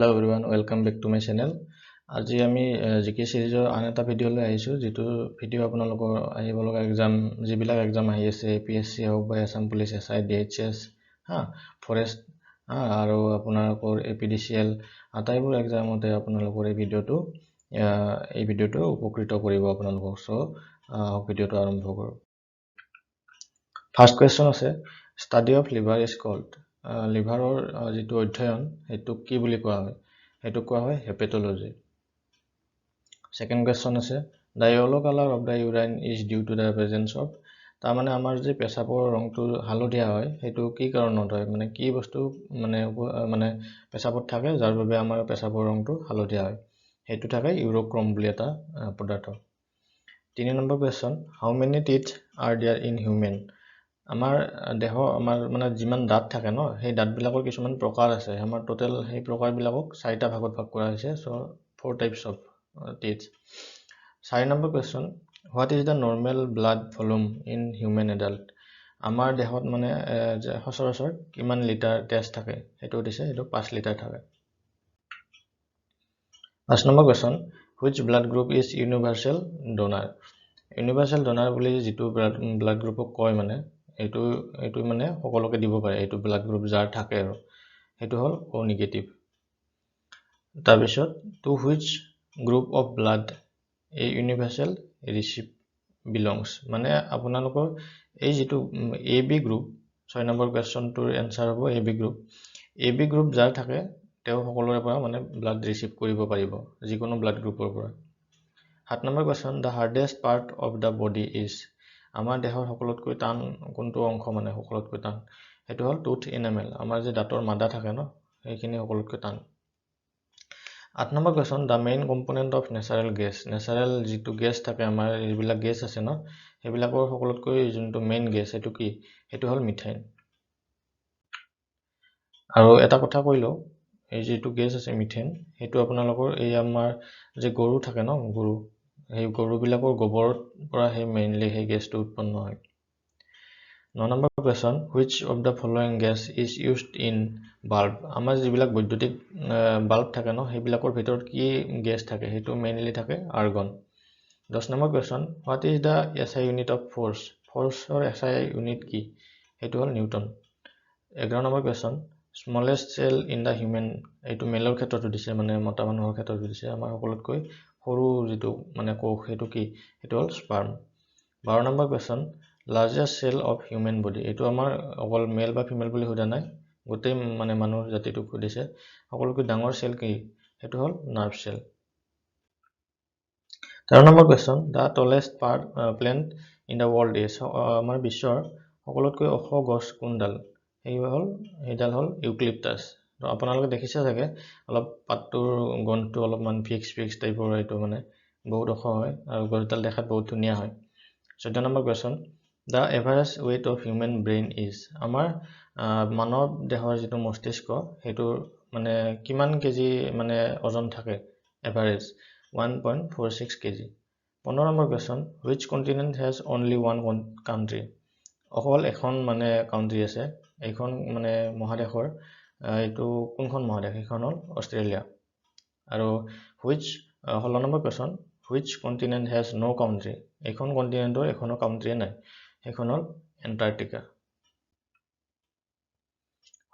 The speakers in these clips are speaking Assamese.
Hello everyone, welcome back to my channel. আজি আমি জিকে সিৰিজৰ আন এটা ভিডিও লৈ আহিছো যেটো ভিডিও আপোনালোকৰ আহিব লগা এক্সাম যিবিলাক এক্সাম আহি আছে APSC হওক বা Assam Police SI DHS forest আৰু আপোনালোকৰ APDCL আটাইবোৰ এক্সামতে আপোনালোকৰ এই ভিডিওটো উপকৃত কৰিব আপোনালোকক সো ভিডিওটো আৰম্ভ কৰো ফাৰ্স্ট কোৱেশ্চন আছে study of liver is called লিভাৰৰ যেটো অধ্যয়ন হেতু কি বুলি কোৱা হয় হেতু কোৱা হয় হেপাটলজি Second question আছে the yellow color of the urine is due to the presence of তা মানে আমাৰ যে পেছাবৰ ৰংটো হালধীয়া হয় হেতু কি কাৰণত হয় মানে কি বস্তু মানে পেছাবত থাকে যাৰ বাবে আমাৰ পেছাবৰ ৰংটো হালধীয়া হয় হেতু থাকে ইউৰোক্ৰোম বুলি এটা পদাৰ্থ 3 number question how many teeth are there in human আমাৰ দেহ আমাৰ মানে যিমান দাঁত থাকে ন সেই দাঁত বিলাকৰ কিছুমান প্ৰকাৰ আছে আমাৰ টোটাল সেই প্ৰকাৰ বিলাকক 4টা ভাগত ভাগ কৰা হৈছে so 4 types of teeth 4 number question what is the normal blood volume in human adult আমাৰ দেহত মানে সচৰাচৰ কিমান লিটাৰ তেজ থাকে এটো দিছে এটো 5 লিটাৰ থাকে 5 number question which blood group is universal donor বুলি যেটো blood group কয় মানে এটো মানে সকলোকে দিব পাৰে এটো blood group যাৰ থাকে আৰু এটো হল O negative তাৰ পিছত to which group of blood a universal receipt belongs মানে আপোনালোকৰ এই যেটো AB group 6 নম্বৰ কোৱেশ্চনটোৰ এনসাৰ হ'ব AB group যাৰ থাকে তেও সকলোৰে পৰা মানে ব্লাড ৰিসিভ কৰিব পাৰিব যিকোনো ব্লাড গ্ৰুপৰ পৰা 7 number question the hardest part of the body is আমাৰ দেহৰ সকলোতকৈ টান কোনটো অংশ মানে সকলোতকৈ টান এটো হল টুথ এনামেল আমাৰ যে দাঁতৰ মাদা থাকে ন এইখিনি সকলোতকৈ টান 8 number question the main component of natural gas natural যেটো গ্যাস থাকে আমাৰ এইবিলাক গ্যাস আছে ন হেবিলাকৰ সকলোতকৈ যোনটো মেইন গ্যাস এটো কি এটো হল মিথেন আৰু এটা কথা কইলো এই যেটো গ্যাস আছে মিথেন হেতু আপোনালোকৰ এই আমাৰ যে গৰু থাকে ন গৰু এই গৰু বিলাকৰ গোবৰৰ পৰা হে মেইনলি হে গ্যাসটো উৎপন্ন হয় 9 number question which of the following gas is used in bulb আমাৰ যিবিলাক বৈদ্যুতিক বাল্ব থাকে ন হেবিলাকৰ ভিতৰত কি গ্যাস থাকে হেতু মেইনলি থাকে argon 10 number question what is the SI unit of force or SI unit কি হেতু হল newton 11 number question smallest cell in the human এটো মেলৰ ক্ষেত্ৰটো দিছে মানে মতা মানুহৰ ক্ষেত্ৰটো দিছে আমাৰ সকলোতকৈ সৰু যেটো মানে কোষ হেতু কি হেতু হল sperm 12 number question largest cell of human body এটো আমাৰ অকল মেল বা ফিমেল বুলি হোদা নাই গোটেই মানে মানুহৰ জাতিটো খুদিছে সকলোতকৈ ডাঙৰ সেল কি হেতু হল nerve cell 13 number question the tallest plant in the world is আমাৰ বিশ্বৰ সকলোতকৈ ওখ গছ কোনডাল এইডাল হল ইউক্লিপটাছ তো আপোনালোকে দেখিছে চাগে অলপ পাতটোৰ গন্থটো অলপ মান ফিক্স টাইপৰ এইটো মানে বহুত ওখ হয় আৰু গছডাল দেখাত বহুত ধুনিয়া হয় 14 number question the average weight of human brain is আমাৰ মানৱ দেহৰ যেটো মস্তিষ্ক হেতু মানে কিমান কেজি মানে ওজন থাকে average 1.46 KG 15 number question which continent has only one country অকল এখন মানে কাউন্ট্ৰি আছে এইখন মানে মহাদেশৰ এটো কোনখন মহাদেশ এখন হল অষ্ট্ৰেলিয়া আৰু which 16 number question which continent has no country এখন কন্টিনেন্টৰ এখনো কাউন্ট্ৰি নাই এখন হল Antarctica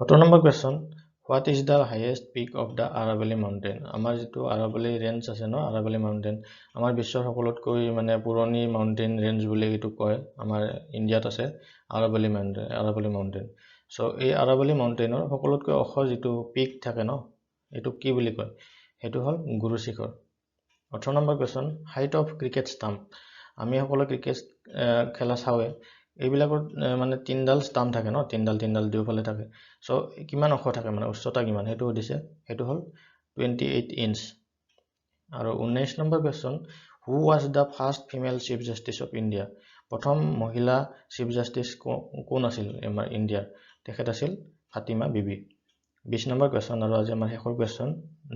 17 number question what is the highest peak of the Aravalli mountain আমাৰ যেটো আৰাবলি ৰেঞ্জ আছে ন আৰাবলি মাউন্টেন আমাৰ বিশ্বৰ সকলোতকৈ মানে পুৰণি মাউন্টেন ৰেঞ্জ বুলি এটো কয় আমাৰ ইন্ডিয়াত আছে আৰাবলি মাউন্টেন সো এই আৰাবলি মাউন্টেনৰ সকলোতকৈ ওখ যেটো পিক থাকে ন এটো কি বুলি কয় হেতু হল গুৰু শিখৰ 18 নম্বৰ question height of cricket stump আমি সকলো ক্ৰিকেট খেলা চাওয়ে এইবিলাকৰ মানে তিনডাল ষ্টাম্প থাকে ন তিনডাল দুফালে থাকে সো কিমান ওখ থাকে মানে উচ্চতা কিমান হেতু দিছে হেতু হল 28 ইঞ্চ আৰু 19 number question who was the first female chief justice of India প্ৰথম মহিলা চিফ জাস্টিস কোন আছিল আমাৰ ইন্ডিয়াৰ তেখেত আছিল ফাতিমা বিবি 20 নম্বৰ কোৱেশ্চন আৰু আজি আমাৰ শেষৰ question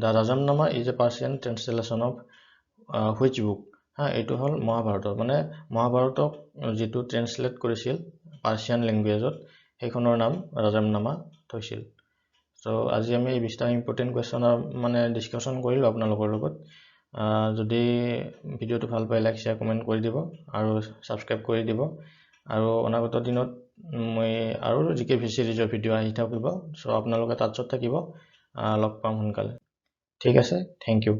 the Rajamnama is a Persian translation of which book এটো হল মহাভাৰতৰ মানে মহাভাৰতক যেটো ট্ৰান্সলেট কৰিছিল পাৰ্সিয়ান ল্যাঙ্গুৱেজত সেইখনৰ নাম ৰাজামনামা থৈছিল সো আজি আমি 20টা ইম্পৰ্টেণ্ট কুৱেশ্যনৰ মানে ডিছকাশ্যন কৰিলোঁ আপোনালোকৰ লগত যদি ভিডিঅ'টো ভাল পাই লাইক শ্বেয়াৰ কমেণ্ট কৰি দিব আৰু ছাবস্ক্ৰাইব কৰি দিব আৰু অনাগত দিনত মই আৰু জিকে চিৰিজৰ ভিডিঅ' আহি থাকিব সো আপোনালোকে তাত থাকিব লগ পাম সোনকালে ঠিক আছে থেংক ইউ